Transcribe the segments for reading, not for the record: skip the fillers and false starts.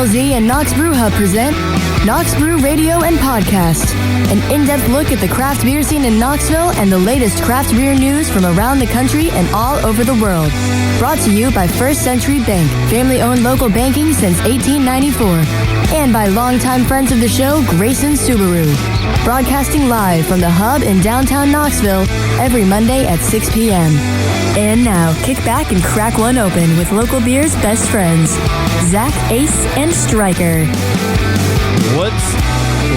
Z and Knox Brew Hub present Knox Brew Radio and Podcast, an in-depth look at the craft beer scene in Knoxville and the latest craft beer news from around the country and all over the world. Brought to you by First Century Bank, family-owned local banking since 1894. And by longtime friends of the show, Grayson Subaru. Broadcasting live from the Hub in downtown Knoxville every Monday at 6 p.m. And now, kick back and crack one open with local beer's best friends, Zach, Ace, and Stryker.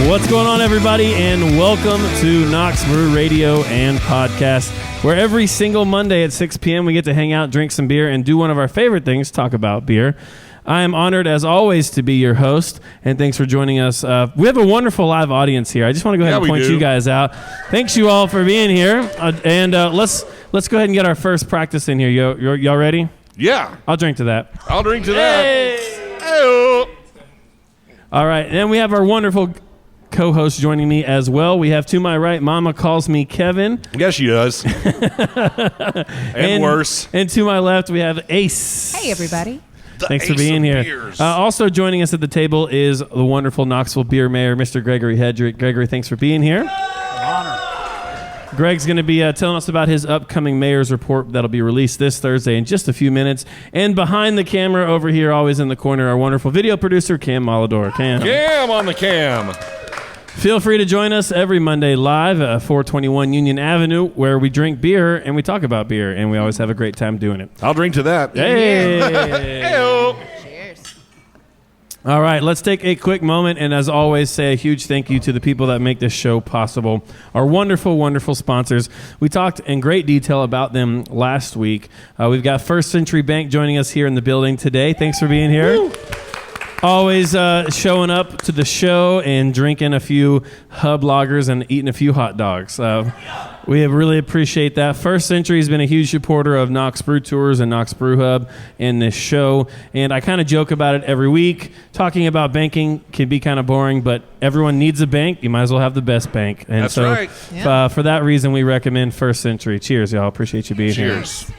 What's going on, everybody, and welcome to Knox Brew Radio and Podcast, where every single Monday at 6 p.m. we get to hang out, drink some beer, and do one of our favorite things, talk about beer. I am honored, as always, to be your host, and thanks for joining us. We have a wonderful live audience here. I just want to go ahead and point you guys out. Thanks you all for being here, and let's go ahead and get our first practice in here. Y'all ready? Yeah. I'll drink to that. I'll drink to that. Hey! All right, and we have our wonderful co-host joining me as well. We have to my right, Mama calls me Kevin. Yes, she does. and worse. And to my left, we have Ace. Hey, everybody. Thanks for being here. Also joining us at the table is the wonderful Knoxville beer mayor, Mr. Gregory Hedrick. Gregory, thanks for being here. Honor. Greg's going to be telling us about his upcoming mayor's report that'll be released this Thursday in just a few minutes. And behind the camera over here, always in the corner, our wonderful video producer, Cam Malador. Cam on the cam. Feel free to join us every Monday live at 421 Union Avenue, where we drink beer and we talk about beer, and we always have a great time doing it. I'll drink to that. Hey! Cheers. All right, let's take a quick moment and, as always, say a huge thank you to the people that make this show possible. Our wonderful, wonderful sponsors. We talked in great detail about them last week. We've got First Century Bank joining us here in the building today. Thanks for being here. Woo. Always showing up to the show and drinking a few Hub lagers and eating a few hot dogs. We really appreciate that. First Century has been a huge supporter of Knox Brew Tours and Knox Brew Hub in this show. And I kind of joke about it every week. Talking about banking can be kind of boring, but everyone needs a bank. You might as well have the best bank. And That's so, right. For that reason, we recommend First Century. Cheers, y'all. Appreciate you being here. Cheers.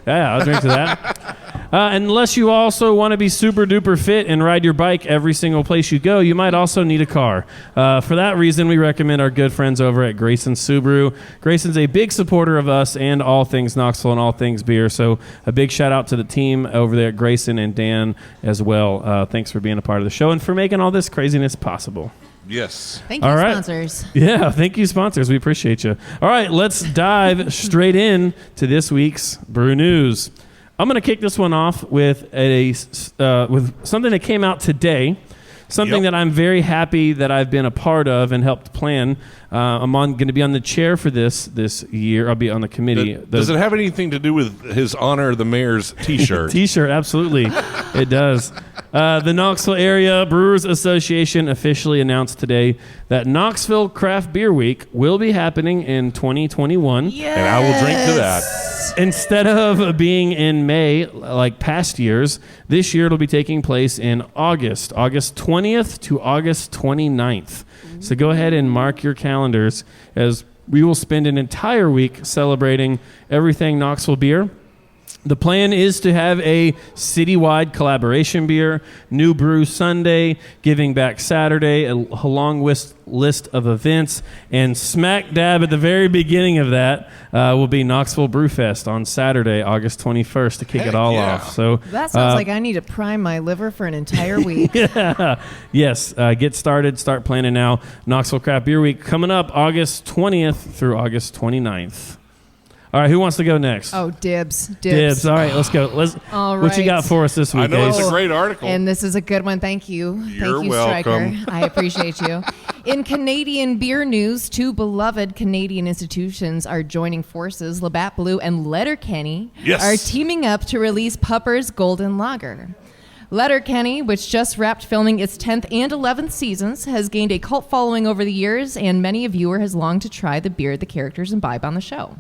Yeah, I'll drink to that. Unless you also want to be super duper fit and ride your bike every single place you go, you might also need a car. For that reason, we recommend our good friends over at Grayson Subaru. Grayson's a big supporter of us and all things Knoxville and all things beer. So a big shout out to the team over there at Grayson and Dan as well. Thanks for being a part of the show and for making all this craziness possible. Yes. Thank you, All right. sponsors. Yeah, thank you, sponsors. We appreciate you. All right, let's dive straight in to this week's Brew News. I'm going to kick this one off with with something that came out today, something that I'm very happy that I've been a part of and helped plan. I'm going to be on the chair for this year. I'll be on the committee. Does it have anything to do with his honor the mayor's T-shirt? T-shirt, absolutely. It does. The Knoxville Area Brewers Association officially announced today that Knoxville Craft Beer Week will be happening in 2021. Yes. And I will drink to that. Instead of being in May like past years, this year it'll be taking place in August 20th to August 29th. So go ahead and mark your calendars, as we will spend an entire week celebrating everything Knoxville beer. The plan is to have a citywide collaboration beer, New Brew Sunday, Giving Back Saturday, a long list of events, and smack dab at the very beginning of that will be Knoxville Brew Fest on Saturday, August 21st to kick it all off. So That sounds like I need to prime my liver for an entire week. Yes, get started, start planning now. Knoxville Craft Beer Week coming up August 20th through August 29th. All right, who wants to go next? Oh, dibs. All right, let's go. All right. What you got for us this week? I know Ace? it's a great article. And this is a good one. Thank you. You're Thank you, welcome. Stryker. I appreciate you. In Canadian beer news, two beloved Canadian institutions are joining forces. Labatt Blue and Letterkenny are teaming up to release Pupper's Golden Lager. Letterkenny, which just wrapped filming its 10th and 11th seasons, has gained a cult following over the years, and many a viewer has longed to try the beer the characters imbibe on the show.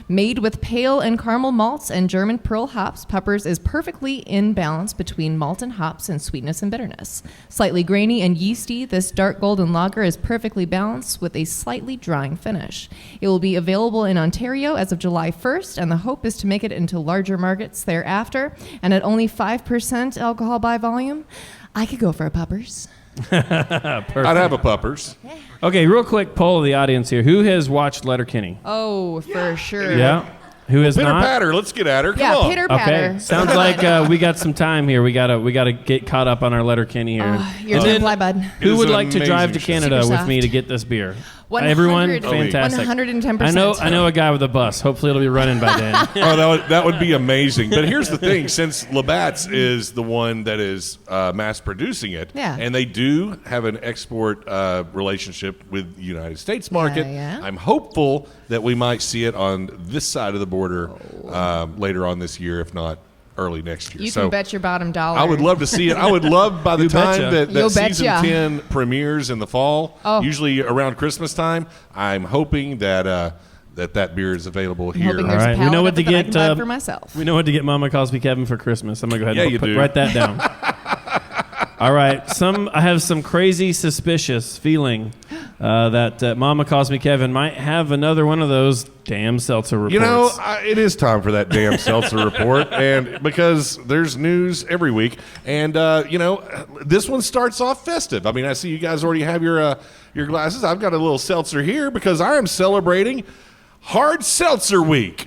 Made with pale and caramel malts and German pearl hops, Pupper's is perfectly in balance between malt and hops and sweetness and bitterness. Slightly grainy and yeasty, this dark golden lager is perfectly balanced with a slightly drying finish. It will be available in Ontario as of July 1st, and the hope is to make it into larger markets thereafter. And at only 5% alcohol by volume, I could go for a puppers. Perfect. I'd have a puppers. Okay, real quick poll of the audience here. Who has watched Letterkenny? Oh, for sure. Yeah. Who has Pitter not? patter. Let's get at her. Come Yeah, on. pitter patter. Okay. Sounds like we got some time here. We gotta get caught up on our Letterkenny here. You're And doing then fly, bud. Who is would an like to drive to amazing show. Canada Super with me soft. to get this beer? 100 Everyone, fantastic. 110%. I know a guy with a bus. Hopefully it'll be running by then. Oh, that would be amazing. But here's the thing: since Labatt's is the one that is mass producing it, Yeah. and they do have an export relationship with the United States market, Yeah. I'm hopeful that we might see it on this side of the border later on this year, if not early next year. You So can bet your bottom dollar. I would love to see it. I would love by the You time betcha. that You'll season betcha. 10 premieres in the fall, Oh. usually around Christmas time, I'm hoping that that beer is available I'm here. hoping All there's right, a we know pallet what of to it that I get. can buy for myself. We know what to get Mama Calls Me Kevin for Christmas. I'm gonna go ahead Yeah, and you do. write that down. All right. I have some crazy suspicious feeling that Mama Calls Me Kevin might have another one of those damn seltzer reports. You know, it is time for that damn seltzer report, and because there's news every week, and this one starts off festive. I mean, I see you guys already have your glasses. I've got a little seltzer here because I am celebrating Hard Seltzer Week.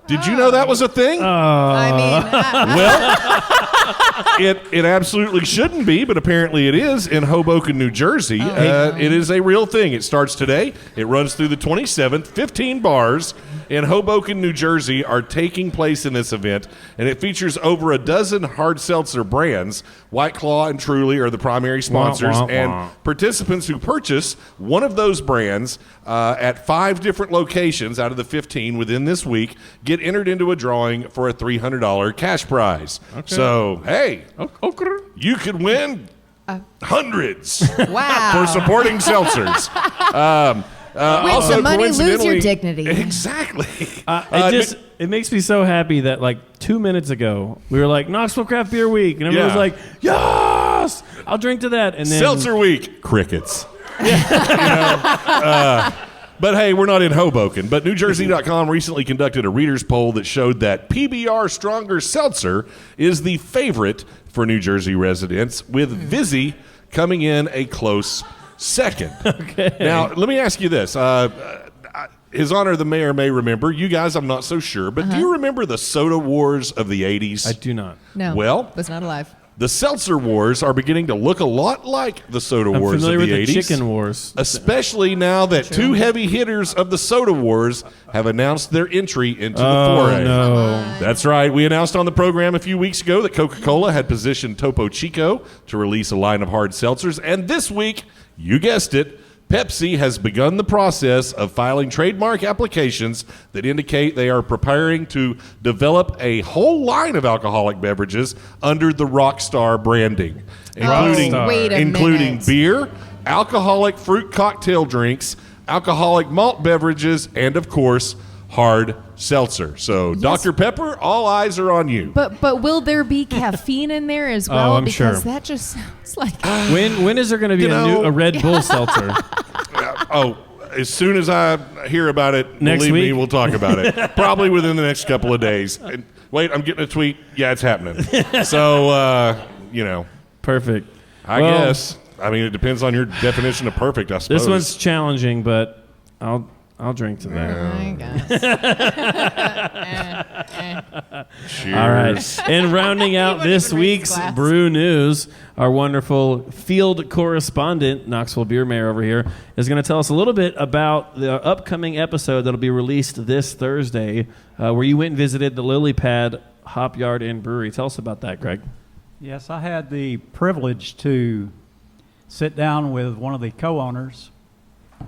Did you know that was a thing? I mean, Well, it absolutely shouldn't be, but apparently it is in Hoboken, New Jersey. It is a real thing. It starts today. It runs through the 27th. 15 bars in Hoboken, New Jersey are taking place in this event, and it features over a dozen hard seltzer brands. White Claw and Truly are the primary sponsors, Wah, wah, and wah. participants who purchase one of those brands at 5 different locations out of the 15 within this week get entered into a drawing for a $300 cash prize. Okay. So, hey, Okay. you could win hundreds wow. for supporting seltzers. Win some money, lose your coincidentally- dignity. Exactly. It makes me so happy that like 2 minutes ago we were like Knoxville Craft Beer Week, and everyone was Yeah. like, "Yes, I'll drink to that." And then Seltzer Week. Crickets. But hey, we're not in Hoboken. But NewJersey.com recently conducted a reader's poll that showed that PBR Stronger Seltzer is the favorite for New Jersey residents, with Vizzy coming in a close second. Okay. Now, let me ask you this. His Honor, the mayor may remember. You guys, I'm not so sure. But do you remember the soda wars of the 80s? I do not. No. Well- was not alive. The seltzer wars are beginning to look a lot like the soda I'm wars of familiar the with 80s. the chicken wars. Especially now that two heavy hitters of the soda wars have announced their entry into the foray. No. That's right. We announced on the program a few weeks ago that Coca-Cola had positioned Topo Chico to release a line of hard seltzers. And this week, you guessed it, Pepsi has begun the process of filing trademark applications that indicate they are preparing to develop a whole line of alcoholic beverages under the Rockstar branding, including, Rockstar. Wait a including minute. beer, alcoholic fruit cocktail drinks, alcoholic malt beverages, and of course, hard seltzer. So, Dr. Pepper, all eyes are on you. But will there be caffeine in there as well? I'm sure. Because that just sounds like When is there going to be a Red Bull seltzer? As soon as I hear about it, Next believe me, week? we'll talk about it. Probably within the next couple of days. And wait, I'm getting a tweet. Yeah, it's happening. So, Perfect. I Well, guess. I mean, it depends on your definition of perfect, I suppose. This one's challenging, but I'll drink to that. I guess. Cheers. All right. And rounding out wouldn't this even raise week's his glass. brew news, our wonderful field correspondent, Knoxville Beer Mayor over here, is going to tell us a little bit about the upcoming episode that'll be released this Thursday, where you went and visited the Lily Pad Hop Yard and Brewery. Tell us about that, Greg. Yes, I had the privilege to sit down with one of the co-owners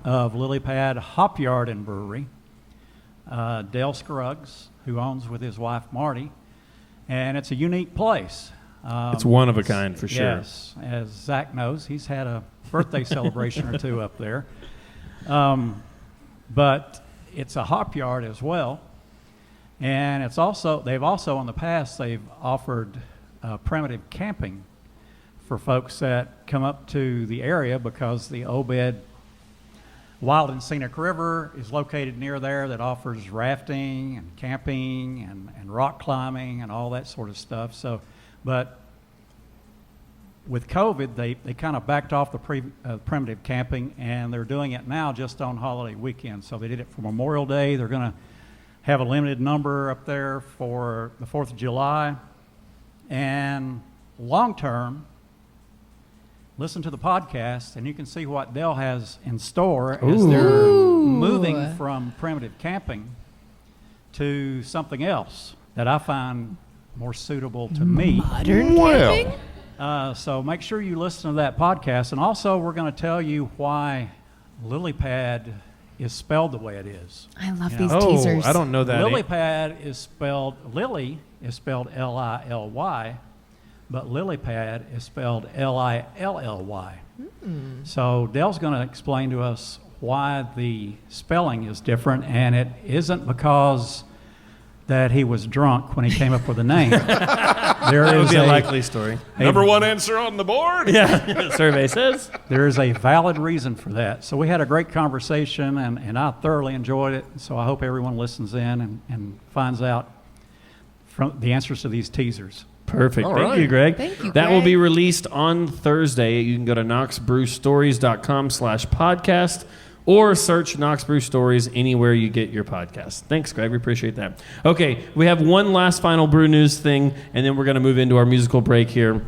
of Lily Pad Hop Yard and Brewery, Dale Scruggs, who owns with his wife Marty, and it's a unique place. It's one of a kind for sure. Yes, as Zach knows, he's had a birthday celebration or two up there. But it's a hop yard as well, and they've also in the past they've offered primitive camping for folks that come up to the area, because the Obed Wild and Scenic River is located near there, that offers rafting and camping and rock climbing and all that sort of stuff. So, but with COVID, they kind of backed off the primitive camping, and they're doing it now just on holiday weekends. So they did it for Memorial Day. They're going to have a limited number up there for the 4th of July. And long term, listen to the podcast, and you can see what Dell has in store as they're moving from primitive camping to something else that I find more suitable to me. Modern camping? So make sure you listen to that podcast. And also, we're going to tell you why lily pad is spelled the way it is. I love these teasers. I don't know that. Lily pad is spelled, Lily is spelled Lily, but lily pad is spelled Lilly. So Dell's going to explain to us why the spelling is different, and it isn't because that he was drunk when he came up with the name. That would be a likely story. Number one answer on the board? Yeah, survey says. There is a valid reason for that. So we had a great conversation, and I thoroughly enjoyed it. So I hope everyone listens in and finds out from the answers to these teasers. Perfect. Thank you, Greg. Thank you, That will be released on Thursday. You can go to knoxbrewstories.com/podcast or search Knox Brew Stories anywhere you get your podcast. Thanks, Greg. We appreciate that. Okay, we have one last final brew news thing, and then we're going to move into our musical break here.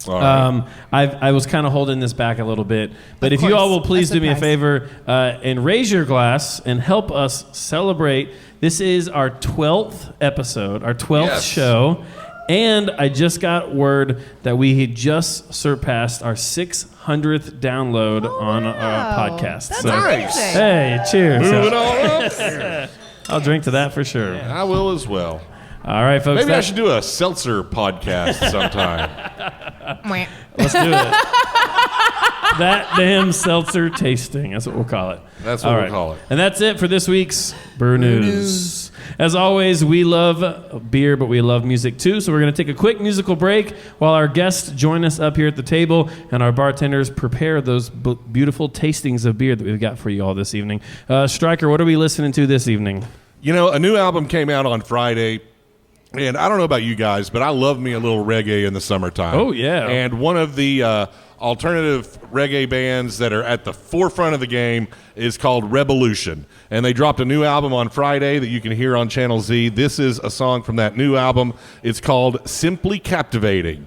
I was kind of holding this back a little bit, but if you all will please do me a favor and raise your glass and help us celebrate. This is our 12th episode, our 12th show. And I just got word that we had just surpassed our 600th download on our podcast. That's nice. Hey, cheers. Moving on up. I'll drink to that for sure. I will as well. All right, folks. Maybe I should do a Seltzer podcast sometime. Let's do it. That damn seltzer tasting. That's what we'll call it. That's what we'll call it. And that's it for this week's Brew News. As always, we love beer, but we love music too. So we're going to take a quick musical break while our guests join us up here at the table and our bartenders prepare those beautiful tastings of beer that we've got for you all this evening. Stryker, what are we listening to this evening? You know, a new album came out on Friday. And I don't know about you guys, but I love me a little reggae in the summertime. Oh, yeah. And one of the alternative reggae bands that are at the forefront of the game is called Revolution. And they dropped a new album on Friday that you can hear on Channel Z. This is a song from that new album. It's called Simply Captivating.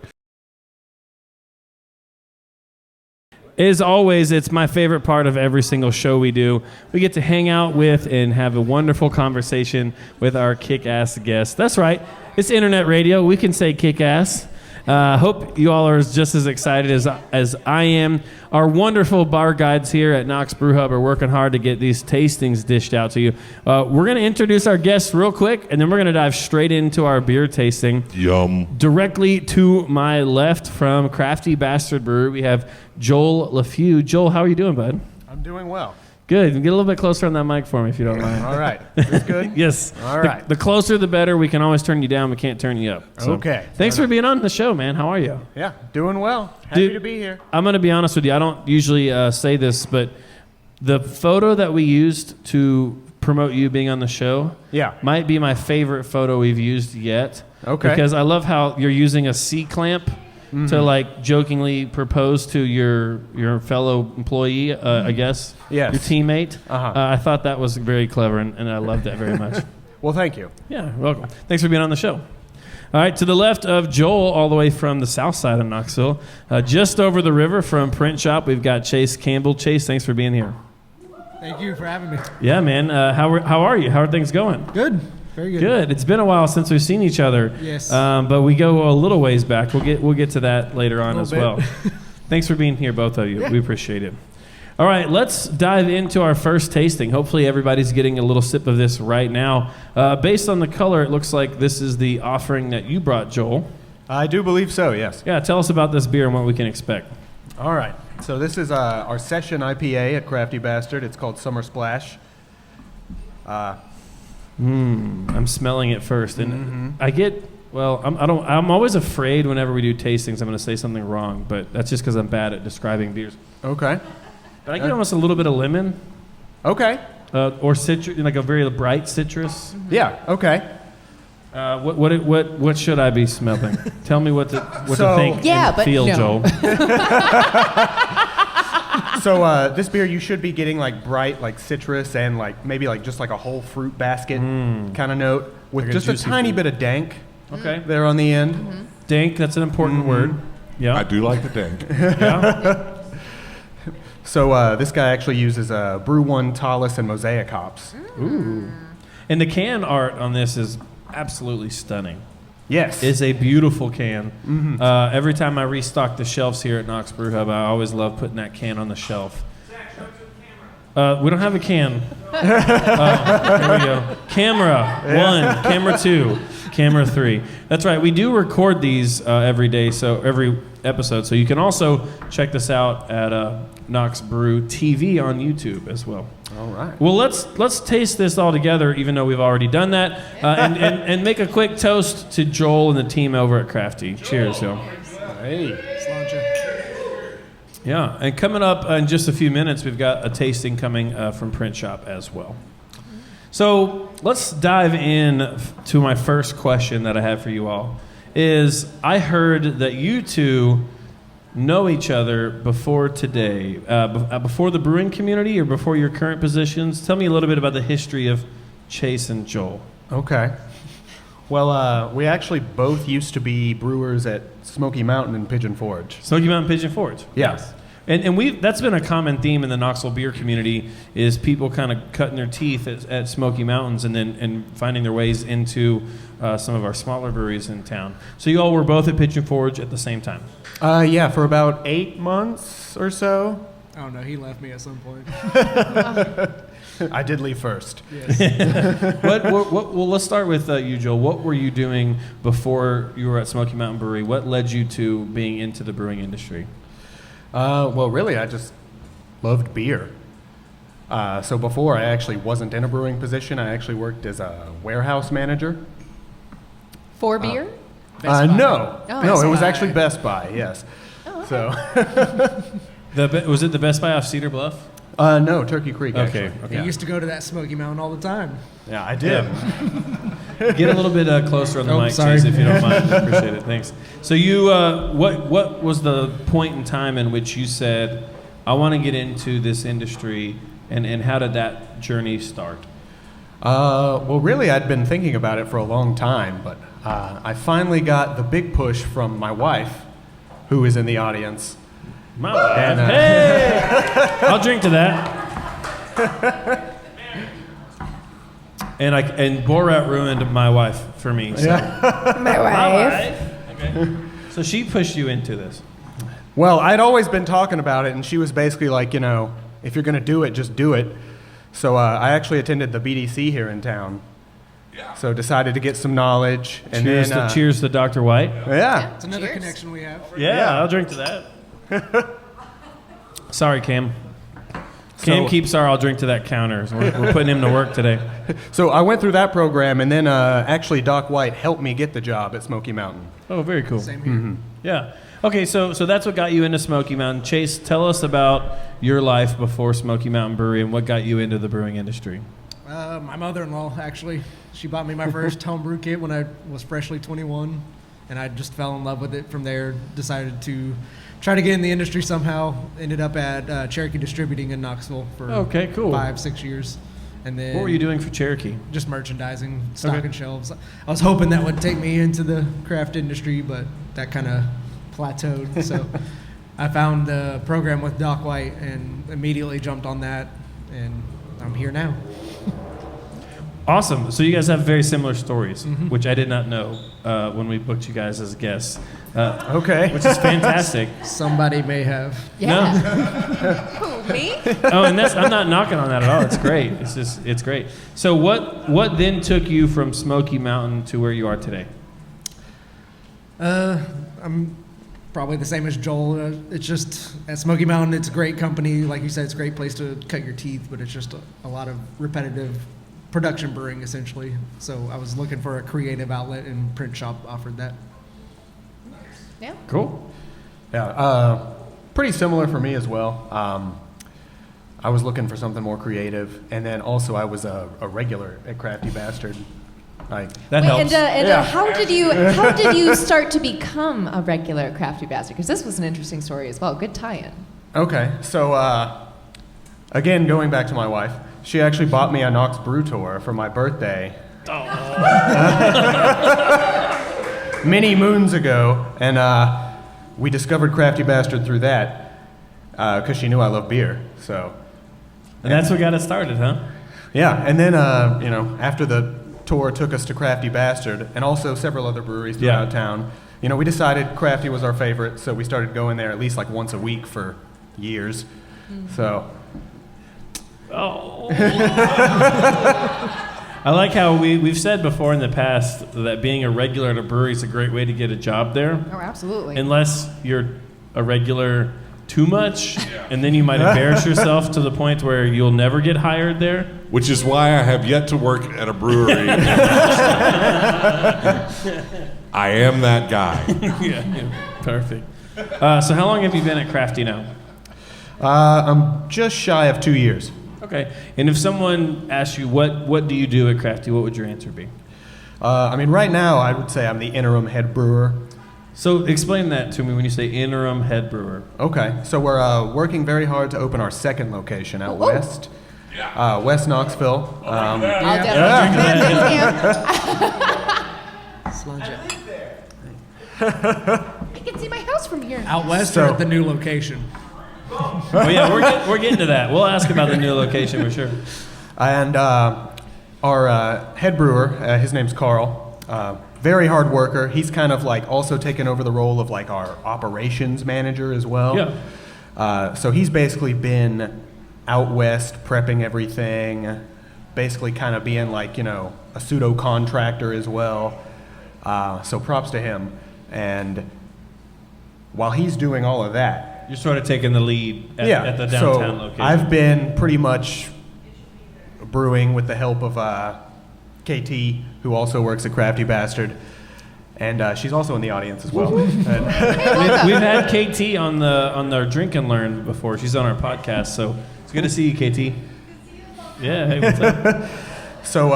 As always, it's my favorite part of every single show we do. We get to hang out with and have a wonderful conversation with our kick-ass guests. That's right. It's internet radio. We can say kick-ass. Hope you all are just as excited as I am. Our wonderful bar guides here at Knox Brew Hub are working hard to get these tastings dished out to you. We're going to introduce our guests real quick, and then we're going to dive straight into our beer tasting. Yum. Directly to my left from Crafty Bastard Brewery, we have Joel Lefew. Joel, how are you doing, bud? I'm doing well. Good. Get a little bit closer on that mic for me, if you don't mind. All right. Is this good? Yes. All right. The closer, the better. We can always turn you down. We can't turn you up. So, okay. Thanks for being on the show, man. How are you? Yeah, doing well. Happy to be here. I'm going to be honest with you. I don't usually say this, but the photo that we used to promote you being on the show might be my favorite photo we've used yet. Okay. Because I love how you're using a C-clamp to like jokingly propose to your fellow employee, I guess, your teammate. I thought that was very clever, and I loved that very much. Well, thank you. Yeah, welcome. Thanks for being on the show. All right, to the left of Joel, all the way from the south side of Knoxville, just over the river from Print Shop, we've got Chase Campbell. Chase, thanks for being here. Thank you for having me. Yeah, man. How are you? How are things going? Good. Very good. Good. It's been a while since we've seen each other. Yes. But we go a little ways back. We'll get to that later on as well. Thanks for being here, both of you. Yeah. We appreciate it. All right, let's dive into our first tasting. Hopefully everybody's getting a little sip of this right now. Based on the color, it looks like this is the offering that you brought, Joel. I do believe so, yes. Yeah, tell us about this beer and what we can expect. All right. So this is our session IPA at Crafty Bastard. It's called Summer Splash. I'm smelling it first, and I'm always afraid whenever we do tastings I'm going to say something wrong, but that's just because I'm bad at describing beers. Okay. But I get almost a little bit of lemon. Okay. Or citrus, like a very bright citrus. Yeah, okay. What should I be smelling? Tell me what to think and feel, no. Joel. So this beer, you should be getting like bright, like citrus, and like maybe like just like a whole fruit basket kind of note with Like just a tiny fruit. bit of dank Okay. there on the end. Mm-hmm. Dank, that's an important word. Yeah. I do like the dank. Yeah. So this guy actually uses Brew One, Tallis, and Mosaic hops. Ooh. And the can art on this is absolutely stunning. Yes. It's a beautiful can. Every time I restock the shelves here at Knox Brew Hub, I always love putting that can on the shelf. We don't have a can. Here we go. Camera 1, camera 2, camera 3. That's right. We do record these every day, so every episode. So you can also check this out at Knox Brew TV on YouTube as well. All right. Well, let's taste this all together, even though we've already done that, and make a quick toast to Joel and the team over at Crafty. Cheers, y'all. Hey. Yeah, and coming up in just a few minutes, we've got a tasting coming from Print Shop as well. So let's dive in to my first question that I have for you all. Is I heard that you two know each other before today, before the brewing community or before your current positions. Tell me a little bit about the history of Chase and Joel. Okay. Well, we actually both used to be brewers at Smoky Mountain and Pigeon Forge. Smoky Mountain Pigeon Forge. Yes. And that's been a common theme in the Knoxville beer community is people kind of cutting their teeth at Smoky Mountains and finding their ways into some of our smaller breweries in town. So you all were both at Pigeon Forge at the same time. Yeah, for about 8 months or so. Oh no, he left me at some point. I did leave first. Yes. Well, let's start with you, Joel. What were you doing before you were at Smoky Mountain Brewery? What led you to being into the brewing industry? Well, really, I just loved beer. So before, I actually wasn't in a brewing position. I actually worked as a warehouse manager. For beer? No, Oh. no, Best it was Buy. actually Best Buy. Yes. Oh, okay. So, Was it the Best Buy off Cedar Bluff? no, Turkey Creek. Okay. Actually. He Yeah. used to go to that Smoky Mountain all the time. Yeah, I did. Get a little bit closer on the Oh, mic, sorry. Chase, if you don't mind. Appreciate it. Thanks. So you, what was the point in time in which you said, I want to get into this industry, and how did that journey start? Well, really, I'd been thinking about it for a long time, but I finally got the big push from my wife, who is in the audience. My wife. And, Hey! I'll drink to that. And Borat ruined my wife for me. So. My wife. Okay. So she pushed you into this. Well, I'd always been talking about it, and she was basically like, if you're going to do it, just do it. So I actually attended the BDC here in town. Yeah. So decided to get some knowledge. And Cheers to Dr. White. Yeah. It's another Cheers. connection we have. Yeah, I'll drink to that. Sorry, Cam. Cam keeps our I'll drink to that counters. We're putting him to work today. So I went through that program, and then actually Doc White helped me get the job at Smoky Mountain. Oh, very cool. Same here. Yeah. Okay, so that's what got you into Smoky Mountain. Chase, tell us about your life before Smoky Mountain Brewery and what got you into the brewing industry. My mother-in-law, actually, she bought me my first homebrew kit when I was freshly 21, and I just fell in love with it from there. Decided to try to get in the industry somehow. Ended up at Cherokee Distributing in Knoxville for Okay, cool. 5-6 years. And then What were you doing for Cherokee? just merchandising, stocking Okay. shelves. I was hoping that would take me into the craft industry, but that kind of plateaued. So I found the program with Doc White and immediately jumped on that, and I'm here now. Awesome. So you guys have very similar stories, which I did not know when we booked you guys as guests. Okay. Which is fantastic. Somebody may have. Yeah. Who, me? Oh, and I'm not knocking on that at all. It's great. It's great. So what then took you from Smoky Mountain to where you are today? I'm probably the same as Joel. It's just at Smoky Mountain, it's a great company. Like you said, it's a great place to cut your teeth, but it's just a lot of repetitive production brewing, essentially. So I was looking for a creative outlet, and Print Shop offered that. Yeah. Cool. Yeah, pretty similar for me as well. I was looking for something more creative, and then also I was a regular at Crafty Bastard That helps. How did you start to become a regular Crafty Bastard? Because this was an interesting story as well. Good tie-in. Okay, so again, going back to my wife, she actually bought me a Knox Brew tour for my birthday. Many moons ago, and we discovered Crafty Bastard through that because she knew I love beer. So, and that's what got it started, huh? Yeah, and then after the tour took us to Crafty Bastard and also several other breweries throughout town, we decided Crafty was our favorite, so we started going there at least like once a week for years. So. Oh. I like how we've said before in the past that being a regular at a brewery is a great way to get a job there. Oh, absolutely. Unless you're a regular too much, and then you might embarrass yourself to the point where you'll never get hired there. Which is why I have yet to work at a brewery. I am that guy. Yeah, perfect. So how long have you been at Crafty now? I'm just shy of 2 years. Okay. And if someone asks you, what do you do at Crafty, what would your answer be? Right now, I would say I'm the interim head brewer. So explain that to me when you say interim head brewer. Okay. So we're working very hard to open our second location out west. Yeah. West Knoxville. I'll definitely I can see my house from here. Out west or at the new location? Oh yeah, we're getting to that. We'll ask about the new location for sure. And our head brewer, his name's Carl. Very hard worker. He's kind of like also taken over the role of like our operations manager as well. Yeah. So he's basically been out west prepping everything, basically kind of being like, a pseudo contractor as well. So props to him. And while he's doing all of that, you're sort of taking the lead at the downtown location. I've been pretty much brewing with the help of KT, who also works at Crafty Bastard, and she's also in the audience as well. We've had KT on the Drink and Learn before. She's on our podcast, so it's good to see you, KT. Yeah, hey, what's up? So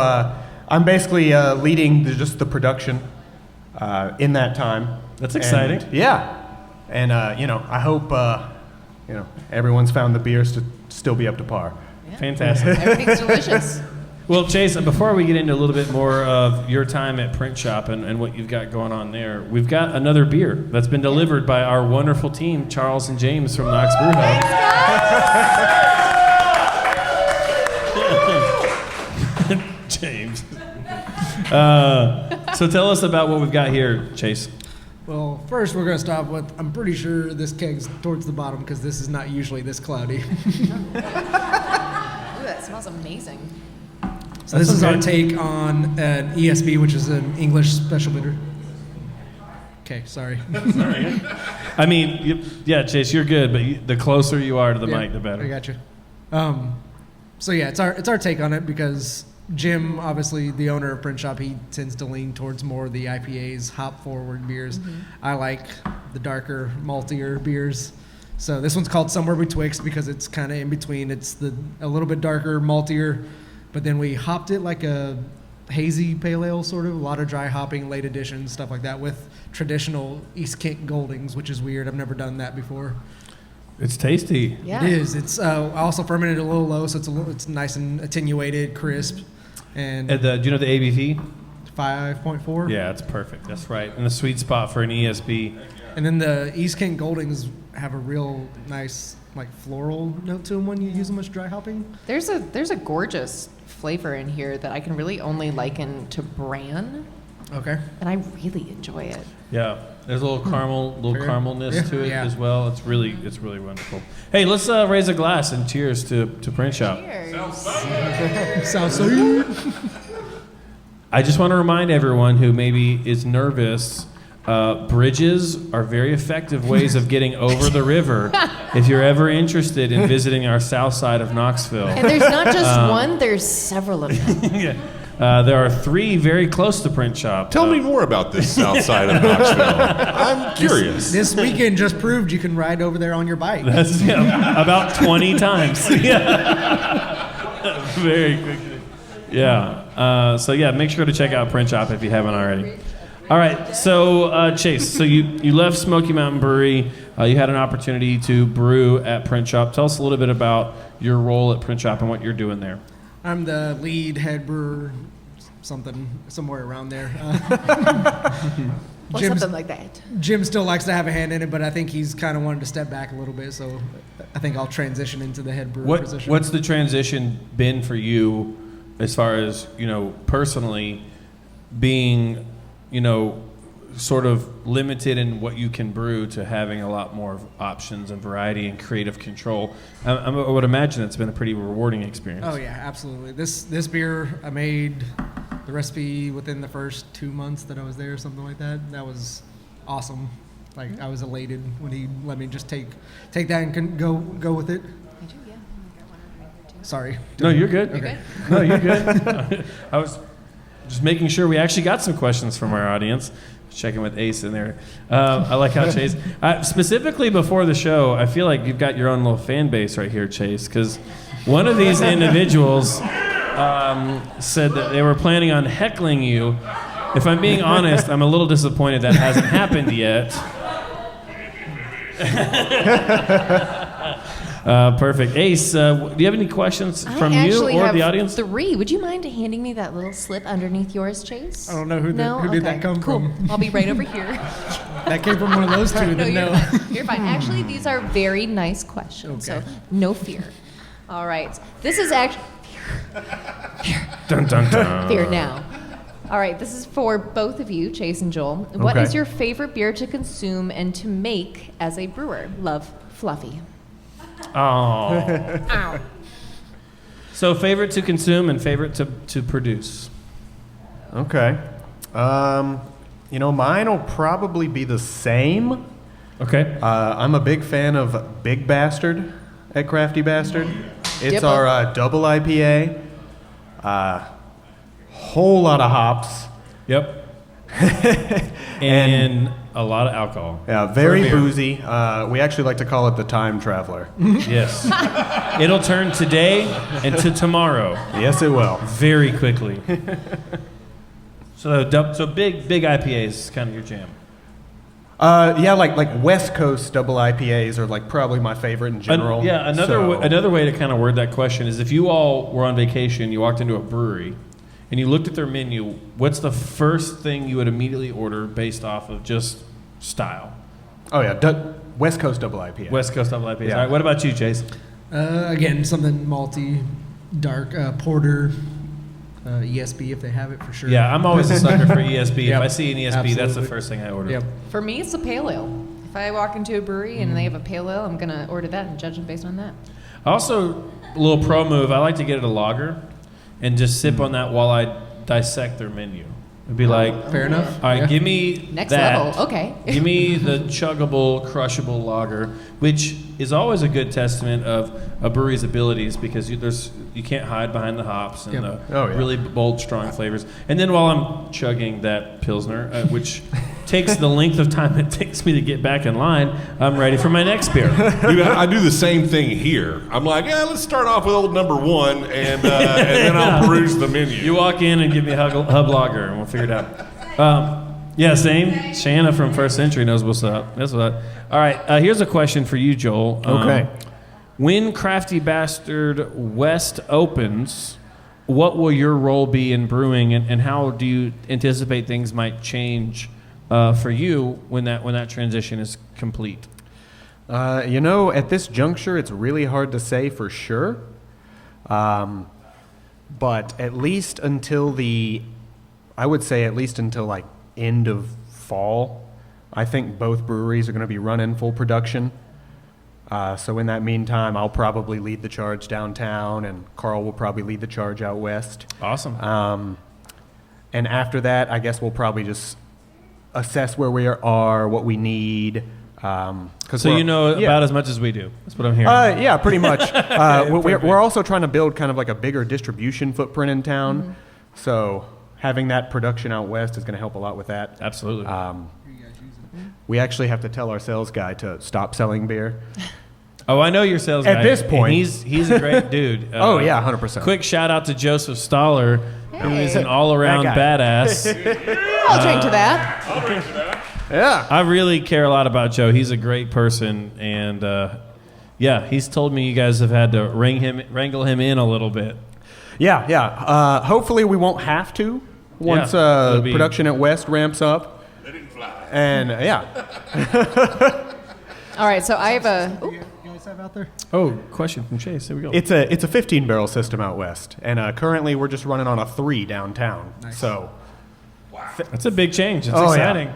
I'm basically leading just the production in that time. That's exciting. And I hope everyone's found the beers to still be up to par. Yeah. Fantastic. Everything's delicious. Well, Chase, before we get into a little bit more of your time at Print Shop and what you've got going on there, we've got another beer that's been delivered by our wonderful team, Charles and James from Knox Brew Hub. James. So tell us about what we've got here, Chase. Well, first we're going to stop with, I'm pretty sure this keg's towards the bottom because this is not usually this cloudy. Ooh, that smells amazing. So this is our take on an ESB, which is an English special bitter. Okay, sorry. Sorry. I mean, Chase, you're good, but the closer you are to the mic, the better. I got you. So yeah, it's our take on it because Jim, obviously the owner of Print Shop, he tends to lean towards more of the IPAs, hop-forward beers. Mm-hmm. I like the darker, maltier beers. So this one's called Somewhere Betwixt because it's kind of in between. It's a little bit darker, maltier, but then we hopped it like a hazy pale ale, sort of. A lot of dry hopping, late edition, stuff like that, with traditional East Kent Goldings, which is weird. I've never done that before. It's tasty. Yeah. It is. It's I also fermented it a little low, so it's nice and attenuated, crisp. And do you know the ABV? 5.4. Yeah, it's perfect. That's right. And the sweet spot for an ESB. And then the East Kent Goldings have a real nice like floral note to them when you use them with dry hopping. There's a gorgeous flavor in here that I can really only liken to bran. Okay. And I really enjoy it. Yeah, there's a little caramelness to it as well. It's really wonderful. Hey, let's raise a glass and cheers to Print Shop. Cheers. Sounds so. I just want to remind everyone who maybe is nervous, bridges are very effective ways of getting over the river if you're ever interested in visiting our south side of Knoxville. And there's not just one, there's several of them. Yeah. There are 3 very close to Print Shop. Tell me more about this south side of Knoxville. I'm curious. This weekend just proved you can ride over there on your bike. That's about 20 times. Yeah. Very quickly. Yeah. So yeah, make sure to check out Print Shop if you haven't already. All right, so Chase, so you left Smoky Mountain Brewery. You had an opportunity to brew at Print Shop. Tell us a little bit about your role at Print Shop and what you're doing there. I'm the lead head brewer, somewhere around there. Or something like that. Jim still likes to have a hand in it, but I think he's kind of wanted to step back a little bit, so I think I'll transition into the head brewer position. What's the transition been for you as far as, personally being, sort of limited in what you can brew to having a lot more options and variety and creative control? I would imagine it's been a pretty rewarding experience. Oh, yeah, absolutely. This beer, I made the recipe within the first 2 months that I was there, something like that. That was awesome. Like, I was elated when he let me just take that and go with it. Sorry. No, you're good. Okay. No, you're good. I was just making sure we actually got some questions from our audience. Checking with Ace in there. I like how Chase, specifically before the show, I feel like you've got your own little fan base right here, Chase, because one of these individuals said that they were planning on heckling you. If I'm being honest, I'm a little disappointed that hasn't happened yet. Perfect. Ace, do you have any questions from you or the audience? 3. Would you mind handing me that little slip underneath yours, Chase? I don't know who did that come from. I'll be right over here. That came from one of those two. You're fine. Actually, these are very nice questions, so no fear. All right. This is actually... Dun, dun, dun. Fear now. All right, this is for both of you, Chase and Joel. What is your favorite beer to consume and to make as a brewer? Love, Fluffy. Oh. Ow. So favorite to consume and favorite to produce. Okay. Mine will probably be the same. Okay. I'm a big fan of Big Bastard at Crafty Bastard. It's our double IPA. Whole lot of hops. Yep. and a lot of alcohol. Yeah, very boozy. We actually like to call it the time traveler. Yes. It'll turn today into tomorrow. Yes, it will. Very quickly. So big IPAs is kind of your jam. Yeah, like West Coast double IPAs are like probably my favorite in general. Another way to kind of word that question is if you all were on vacation, you walked into a brewery, and you looked at their menu, what's the first thing you would immediately order based off of just style? Oh, yeah, West Coast double IPA. West Coast double IPA. Yeah. All right, what about you, Chase? Again, something malty, dark, porter, ESB if they have it for sure. Yeah, I'm always a sucker for ESB. Yep, If I see an ESB, absolutely. that's the first thing I order. Yep. For me, it's a pale ale. If I walk into a brewery and they have a pale ale, I'm going to order that and judge them based on that. Also, a little pro move, I like to get it a lager and just sip on that while I dissect their menu. It'd be like, fair enough. All right, give me Next that. level, okay. Give me the chuggable, crushable lager, which is always a good testament of a brewery's abilities because you can't hide behind the hops and the really bold, strong flavors. And then while I'm chugging that Pilsner, which takes the length of time it takes me to get back in line, I'm ready for my next beer. Dude, I do the same thing here. I'm like, let's start off with old number 1, and then I'll peruse the menu. You walk in and give me a hub lager, and we'll figure it out. Yeah, same. Shanna from First Century knows what's up. That's what. All right, here's a question for you, Joel. Okay. When Crafty Bastard West opens, what will your role be in brewing, and how do you anticipate things might change for you when that transition is complete? At this juncture, it's really hard to say for sure. But at least until like end of fall, I think both breweries are going to be running full production. So in that meantime, I'll probably lead the charge downtown, and Carl will probably lead the charge out west. Awesome. And after that, I guess we'll probably just assess where we are, what we need. So you know about as much as we do. That's what I'm hearing. Yeah, pretty much. We're also trying to build kind of like a bigger distribution footprint in town. Mm-hmm. So having that production out west is going to help a lot with that. Absolutely. We actually have to tell our sales guy to stop selling beer. Oh, I know your sales guy. At this point. He's a great dude. Oh, yeah, 100%. Quick shout out to Joseph Stoller. He's an all-around badass. I'll drink to that. Yeah. I really care a lot about Joe. He's a great person, and he's told me you guys have had to wrangle him in a little bit. Yeah. Hopefully we won't have to once production at West ramps up. Let him fly. And All right, so I have a. You guys have out there? Oh, question from Chase. Here we go. it's a 15-barrel system out West, and currently we're just running on a 3 downtown. Nice. So That's a big change. It's Oh, exciting.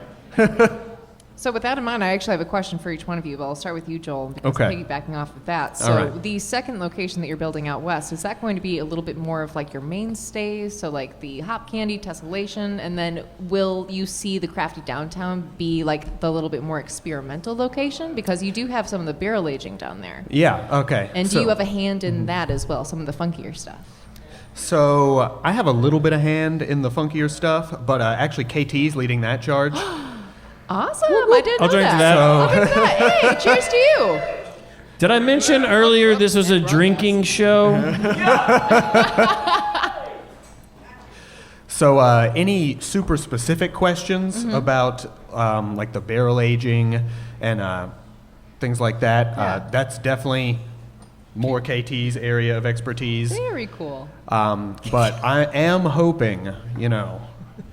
So with that in mind, I actually have a question for each one of you, but I'll start with you, Joel, because Okay. piggybacking off of that. So All right. the second location that you're building out west, is that going to be a little bit more of like your mainstays, so like the hop candy, tessellation, and then will you see the Crafty Downtown be like the little bit more experimental location? Because you do have some of the barrel aging down there. yeah, okay. And do So- you have a hand in that as well, some of the funkier stuff? So I have a little bit of hand in the funkier stuff, but actually KT's leading that charge. Awesome. I didn't I'll know drink to that. that. I'll drink to that. Hey, cheers to you. Did I mention earlier this was a drinking show? So any super specific questions about like the barrel aging and things like that, that's definitely more KT's area of expertise. Very cool. But I am hoping,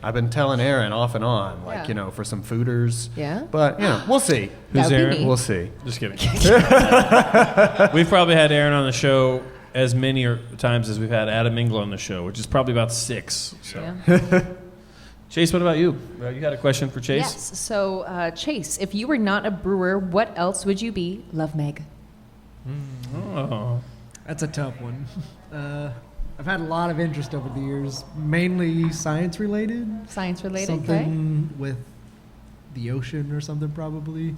I've been telling Aaron off and on, Yeah. for some fooders. Yeah? But, we'll see. Who's That would be Aaron? neat. We'll see. Just kidding. We've probably had Aaron on the show as many times as we've had Adam Engel on the show, which is probably about 6. So. Yeah. Chase, what about you? You had a question for Chase? Yes. So, Chase, if you were not a brewer, what else would you be? Love Meg. Oh. That's a tough one. I've had a lot of interest over the years, mainly science related. Science related, okay? Something with the ocean or something, probably.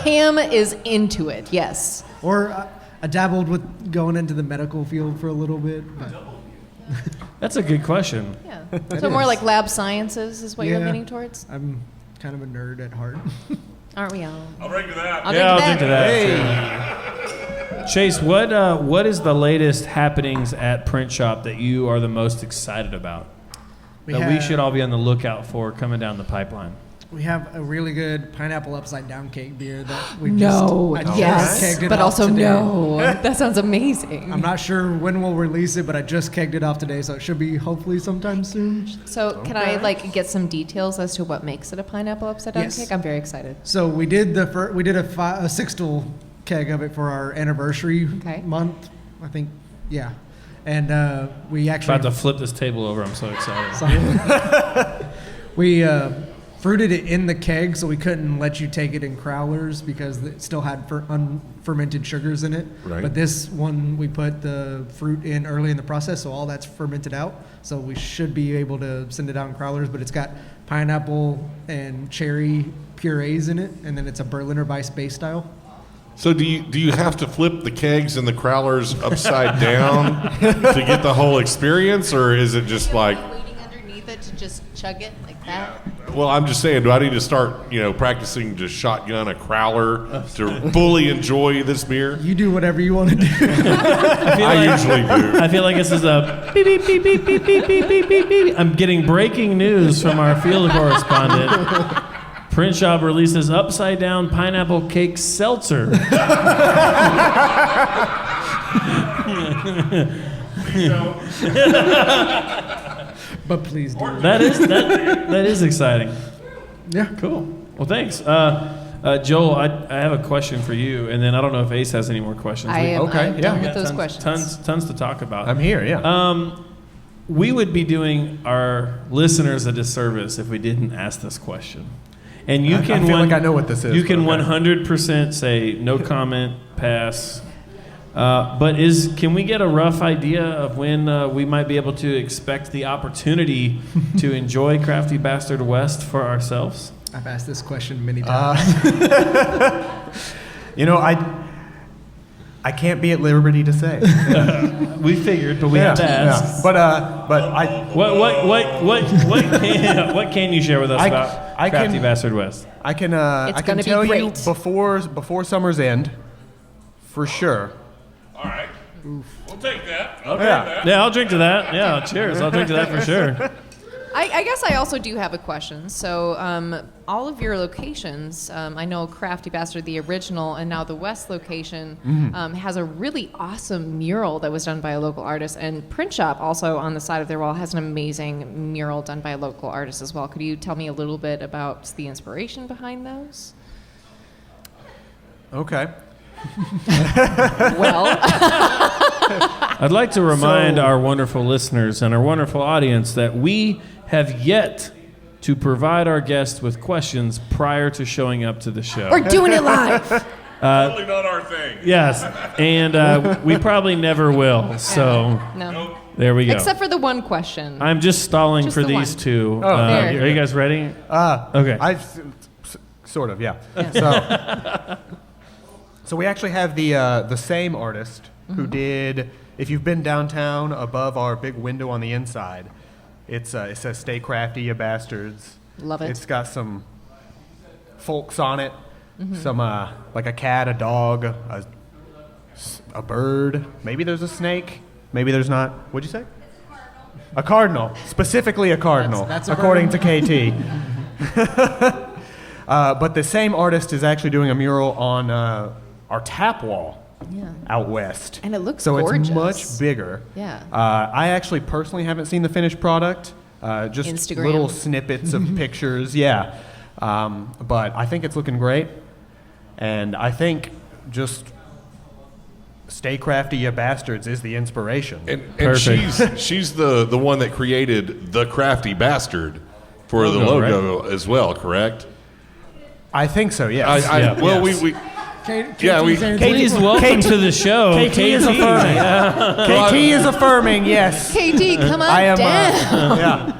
Cam is into it, yes. Or I dabbled with going into the medical field for a little bit. But That's a good question. Yeah. So more like lab sciences is what you're leaning towards? I'm kind of a nerd at heart. Aren't we all? I'll drink to that. I'll I'll drink to that. Hey. Chase, what is the latest happenings at Print Shop that you are the most excited about? We should all be on the lookout for coming down the pipeline. We have a really good pineapple upside down cake beer that we No, just yes, kegged it but off also today. no. That sounds amazing. I'm not sure when we'll release it, but I just kegged it off today, so it should be hopefully sometime soon. So can I get some details as to what makes it a pineapple upside down Yes. cake? I'm very excited. So we did a 6-still keg of it for our anniversary month, I think. Yeah, and we actually About to flip this table over. I'm so excited. we fruited it in the keg, so we couldn't let you take it in crowlers because it still had unfermented sugars in it. Right. But this one, we put the fruit in early in the process, so all that's fermented out. So we should be able to send it out in crowlers, but it's got pineapple and cherry purees in it, and then it's a Berliner Weiss base style. So do you have to flip the kegs and the crowlers upside down to get the whole experience, or is it just like? Waiting underneath it to just chug it like that. Well, I'm just saying, do I need to start, practicing to shotgun a crowler to fully enjoy this beer? You do whatever you want to do. I usually do. I feel like this is a beep, beep, beep, beep, beep, beep, beep, beep, beep, beep. I'm getting breaking news from our field correspondent. Print Shop releases upside down pineapple cake seltzer. But please do. That is exciting. Yeah. Cool. Well, thanks. Joel, I have a question for you, and then I don't know if Ace has any more questions. I am Okay, I'm yeah. done We with got those questions. Tons to talk about. I'm here, yeah. We would be doing our listeners a disservice if we didn't ask this question. And you I can feel like I know what this is, You can but okay. 100% say no comment, pass. But can we get a rough idea of when we might be able to expect the opportunity to enjoy Crafty Bastard West for ourselves? I've asked this question many times. I can't be at liberty to say. We figured, but we have to ask. Yeah. But I What can you share with us about I Crafty can- Bastard West? I can It's I can gonna be tell you great. before summer's end, for sure. All right. We'll take that. Yeah, I'll drink to that. Yeah, cheers. I'll drink to that for sure. I guess I also do have a question. So, all of your locations, I know Crafty Bastard, the original, and now the West location, has a really awesome mural that was done by a local artist. And Print Shop, also on the side of their wall, has an amazing mural done by a local artist as well. Could you tell me a little bit about the inspiration behind those? Okay. Well, I'd like to remind our wonderful listeners and our wonderful audience that we have yet to provide our guests with questions prior to showing up to the show. we're doing it live. Totally not our thing. Yes, and we probably never will. So No. there we go. Except for the one question. I'm just stalling Just for the these one. two. There. Are you guys ready? Okay. Sort of, yeah. So we actually have the same artist who did. If you've been downtown, above our big window on the inside, it says "Stay crafty, you bastards." Love it. It's got some folks on it, some like a cat, a dog, a bird. Maybe there's a snake. Maybe there's not. What'd you say? A cardinal. Specifically a cardinal, That's a according to KT. But the same artist is actually doing a mural on our tap wall out west. And it looks so gorgeous. it's much bigger. Yeah. I actually personally haven't seen the finished product. Just Instagram. little snippets of pictures. Yeah. But I think it's looking great. And I think just "Stay crafty, you bastards" is the inspiration. And she's the one that created the Crafty Bastard for the logo as well, correct? I think so, yes. We Please welcome to the show, KT is affirming. KT is affirming, yes. KT, come on I am, down. yeah.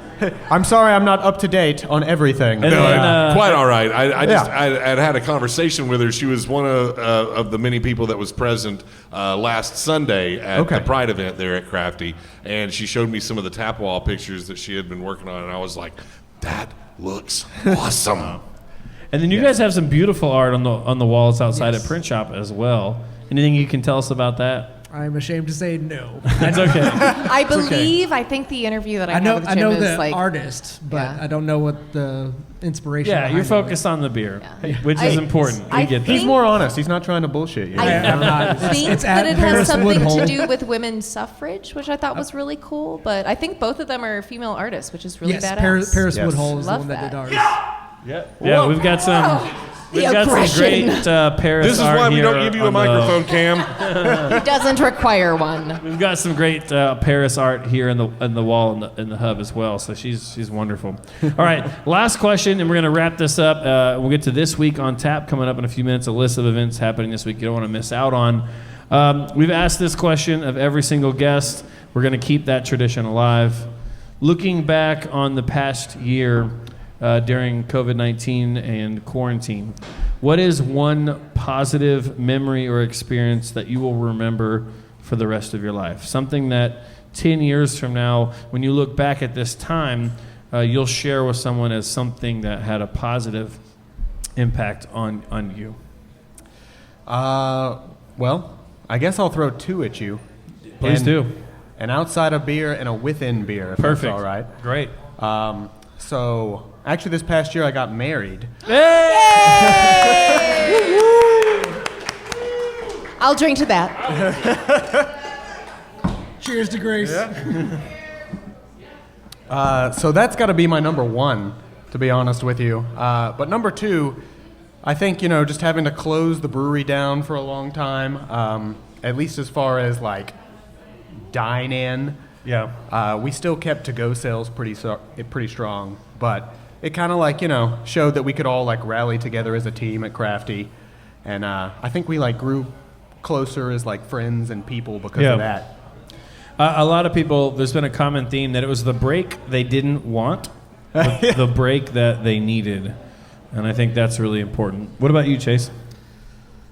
I'm sorry I'm not up to date on everything. And then, quite all right. I had a conversation with her. She was one of the many people that was present last Sunday at the Pride event there at Crafty, and she showed me some of the tap wall pictures that she had been working on, and I was like, that looks awesome. And then you guys have some beautiful art on the walls outside at Print Shop as well. Anything you can tell us about that? I'm ashamed to say no. It's okay. I believe, I think the interview that I had with Jim is the like artist, but I don't know what the inspiration. Yeah, behind you're it focused on the beer, which I- is important. I We get that. think- He's more honest. He's not trying to bullshit you. I think It's that at it has Paris something to Woodhull. do with women's suffrage, which I thought was really cool. But I think both of them are female artists, which is really Yes, badass. Paris Yes. Woodhull is the Love one that did that. ours. Yeah, we've got some. We've got some aggression. great Paris This is art why we here don't give you a on the- microphone, Cam. It doesn't require one. We've got some great Paris art here in the wall in the hub as well. So she's wonderful. All right, last question, and we're gonna wrap this up. We'll get to this week on tap coming up in a few minutes. A list of events happening this week you don't want to miss out on. We've asked this question of every single guest. We're gonna keep that tradition alive. Looking back on the past year during COVID-19 and quarantine, what is one positive memory or experience that you will remember for the rest of your life? Something that 10 years from now, when you look back at this time, you'll share with someone as something that had a positive impact on you. Well, I guess I'll throw two at you. Please do. An outside of beer and a within beer, if Perfect. that's all right. Great. So, actually, this past year I got married. I'll drink to that. Cheers to Grace. So that's got to be my number one, to be honest with you. But number two, I think, just having to close the brewery down for a long time, at least as far as like dine-in. Yeah. We still kept to-go sales pretty strong, but it kind of like, showed that we could all like rally together as a team at Crafty. And I think we like grew closer as like friends and people because of that. A lot of people, there's been a common theme that it was the break they didn't want, the break that they needed. And I think that's really important. What about you, Chase?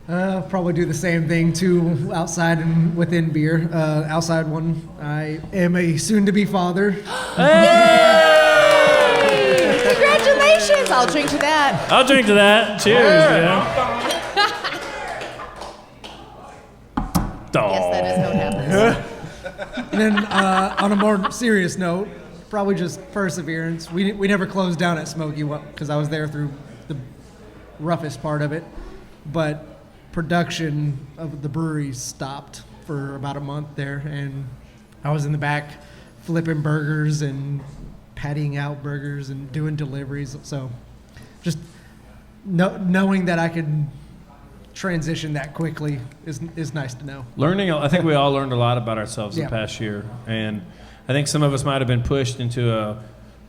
Probably do the same thing too, outside and within beer. Outside one, I am a soon-to-be father. Hey! Congratulations! I'll drink to that. I'll drink to that. Cheers. Yeah. Yes, that is how it happens. And then on a more serious note, probably just perseverance. We never closed down at Smoky because I was there through the roughest part of it. But production of the brewery stopped for about a month there, and I was in the back flipping burgers and pattying out burgers and doing deliveries. So just knowing that I could transition that quickly is nice to know. I think we all learned a lot about ourselves the past year, and I think some of us might have been pushed into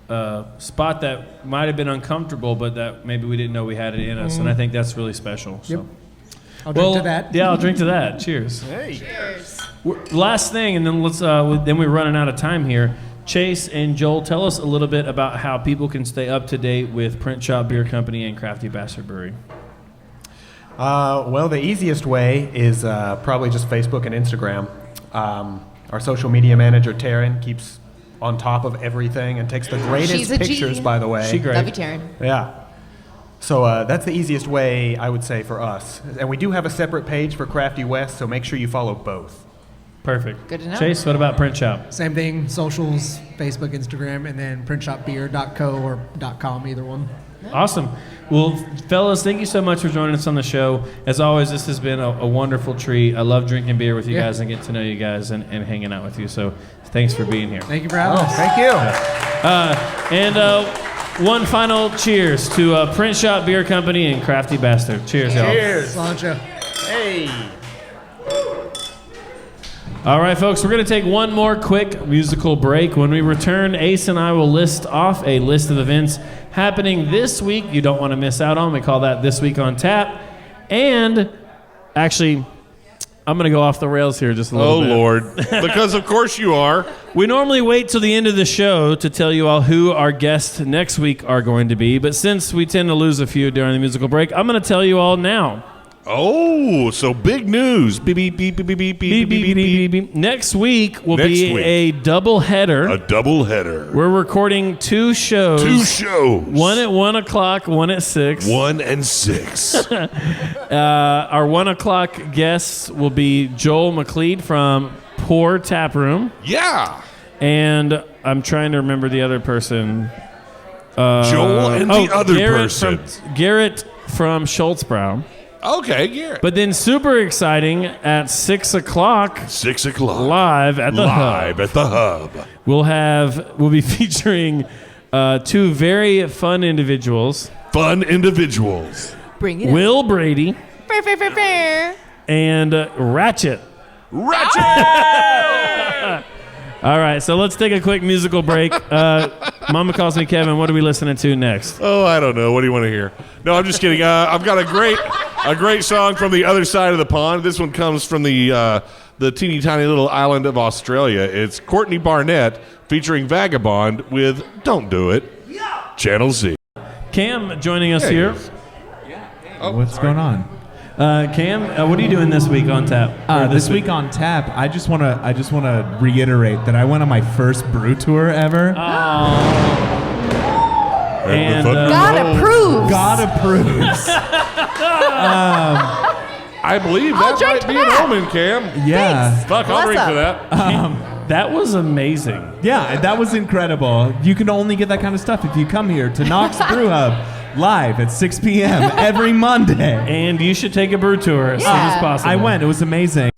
a spot that might have been uncomfortable, but that maybe we didn't know we had it in us, and I think that's really special. Yep. So. I'll drink to that. Yeah, I'll drink to that. Cheers. Hey. Cheers. Last thing, and then then we're running out of time here. Chase and Joel, tell us a little bit about how people can stay up to date with Print Shop Beer Company and Crafty Bastard Brewery. Well, the easiest way is probably just Facebook and Instagram. Our social media manager, Taryn, keeps on top of everything and takes the greatest pictures, by the way. She great. Love you, Taryn. Yeah. So that's the easiest way, I would say, for us. And we do have a separate page for Crafty West, so make sure you follow both. Perfect. Good to know. Chase, what about Print Shop? Same thing, socials, Facebook, Instagram, and then printshopbeer.co or .com, either one. Awesome. Well, fellas, thank you so much for joining us on the show. As always, this has been a wonderful treat. I love drinking beer with you guys and getting to know you guys and hanging out with you. So thanks for being here. Thank you for having us. Thank you. And one final cheers to Print Shop Beer Company and Crafty Bastard. Cheers, y'all. Cheers. Sláinte. Hey. All right, folks, we're going to take one more quick musical break. When we return, Ace and I will list off a list of events happening this week you don't want to miss out on. We call that This Week on Tap. And actually, I'm going to go off the rails here just a little bit. Oh, Lord. Because, of course, you are. We normally wait till the end of the show to tell you all who our guests next week are going to be. But since we tend to lose a few during the musical break, I'm going to tell you all now. Oh, so big news. Beep, beep, beep, beep, beep, beep, beep, beep, beep, beep. Next week will be a double header. A double header. We're recording 2 shows. 2 shows. One at 1 o'clock, one at 6. 1 and 6. Our 1 o'clock guests will be Joel McLeod from Pour Tap Room. Yeah. And I'm trying to remember the other person. Joel and the other Garrett person. Garrett from Schultzbrow. Okay, Garrett. But then super exciting at 6 o'clock. 6 o'clock. Live at the Hub. At the Hub. We'll be featuring 2 very fun individuals. Fun individuals. Bring it Will Brady. Fair, fair, fair, fair. And Ratchet. Ratchet! All right, so let's take a quick musical break. Mama calls me Kevin. What are we listening to next? Oh, I don't know. What do you want to hear? No, I'm just kidding. I've got a great song from the other side of the pond. This one comes from the teeny tiny little island of Australia. It's Courtney Barnett featuring Vagabond with "Don't Do It." Channel Z. Cam joining us here. What's going on? Cam, what are you doing this week on tap? This week on tap, I just want to reiterate that I went on my first brew tour ever. And God approves. God approves. I believe that drink might be that. an omen, Cam. Yeah. Fuck, I'll drink for that. that was amazing. Yeah, that was incredible. You can only get that kind of stuff if you come here to Knox Brew Hub live at 6 p.m. every Monday. And you should take a brew tour as soon as possible. I went. It was amazing.